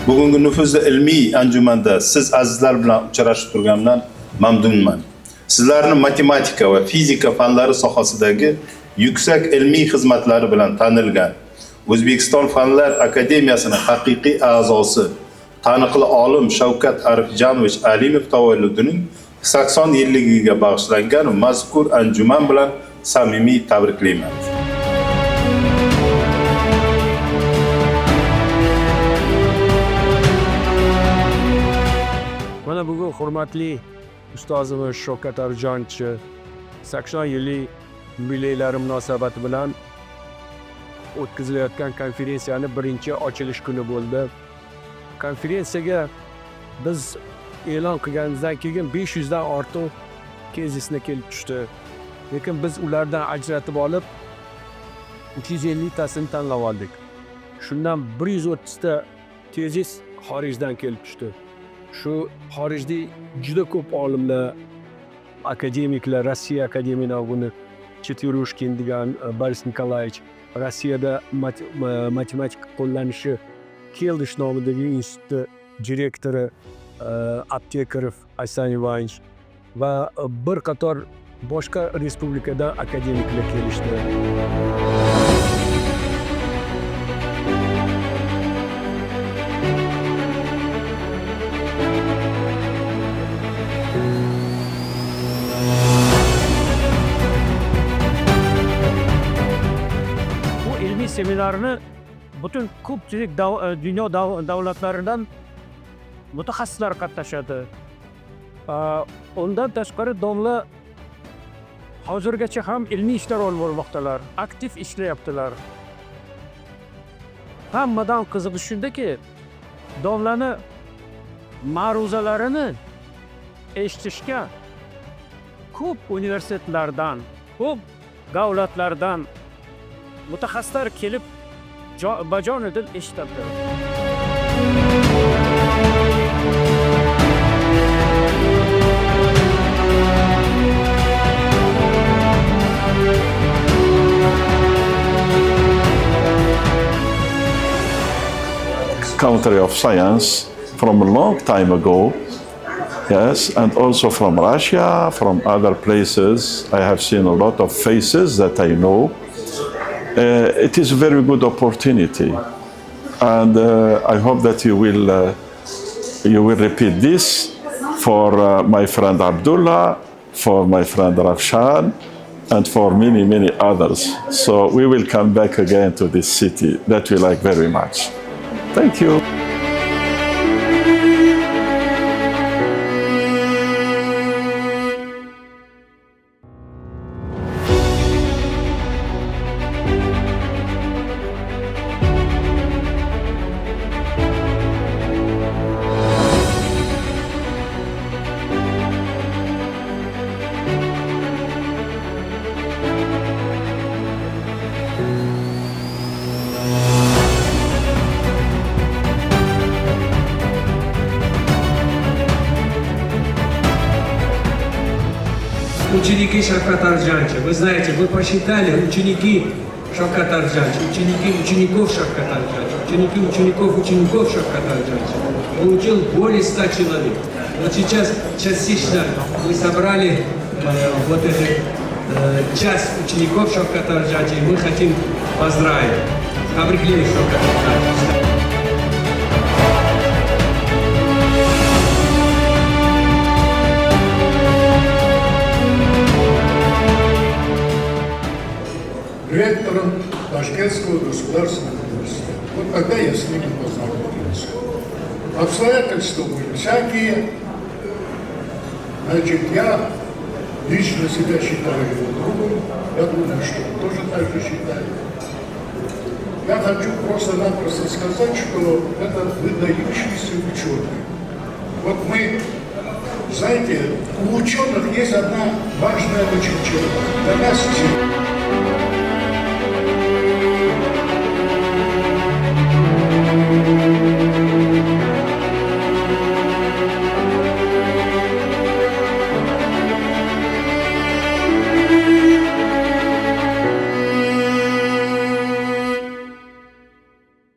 Bugungi nufuzli ilmiy anjumanda siz azizlar bilan uchrashib turganimdan mamnunman. Sizlarni matematika va fizika fanlari sohasidagi yuksak ilmiy xizmatlari bilan tanilgan O'zbekiston Fanlar Akademiyasining haqiqiy a'zosi, taniqli olim Shavkat Arifjonovich Alimov tavalludining 80 yilligiga bag'ishlangan mazkur anjuman bilan samimiy tabriklayman. Mana bugun hurmatli ustozimiz Shavkat Arifjonovich 80 yillik yubileylari munosabati bilan o'tkazilayotgan konferensiyani birinchi ochilish kuni bo'ldi. Konferensiyaga biz e'lon qilganimizdan keyin 500 dan ortiq tezisni kelib tushdi. Lekin biz ulardan ajratib olib 350 tasini tanlab oldik. Shundan 130 ta tezis xorijdan kelib tushdi. Shu xorijda juda ko'p olimlar, akademiklar, Rossiya akademiyasidan buni Chetyurushkin degan Boris Nikolayevich, Rossiyada matematika qo'llanishi Keldish nomidagi institutni direktori Aptekarov Aysan Ivanovich va bir qator boshqa respublikadan akademiklar kelishdi. Seminarni butun ko'pchilik dunyo davlatlaridan mutaxassislar qatnashadi. Undan tashqari domla hozirgacha ham ilmiy ishlar olib bormoqdalar, aktiv ishlayaptilar. Hammadan qizig'i shundaki, domlani ma'ruzalarini eshitishga ko'p universitetlardan, ko'p davlatlardan mutaxassislar kelib bajonidil eshitadi. Country of science from a long time ago, yes, and also from Russia, from other places. I have seen a lot of faces that I know. It is a very good opportunity, and I hope that you will repeat this for my friend Abdullah, for my friend Rafshan, and for many others. So we will come back again to this city that we like very much. Thank you. Ученики Шавката Арифджановича. Вы знаете, вы посчитали ученики Шавката Арифджановича, ученики учеников Шавката Арифджановича, ученики учеников Шавката Арифджановича. Получил более 100 человек. Вот сейчас частично мы собрали вот эту часть учеников Шавката Арифджановича, и мы хотим поздравить. Tabriklaymiz Shavkat Arifjonovich. Ректором Ташкентского государственного университета. Вот тогда я с ними познакомился. Обстоятельства были всякие. Значит, я лично себя считаю его другом. Я думаю, что он тоже так же считает. Я хочу просто-напросто сказать, что это выдающийся ученый. Вот мы, знаете, у ученых есть одна важная очень черта. Для нас всех.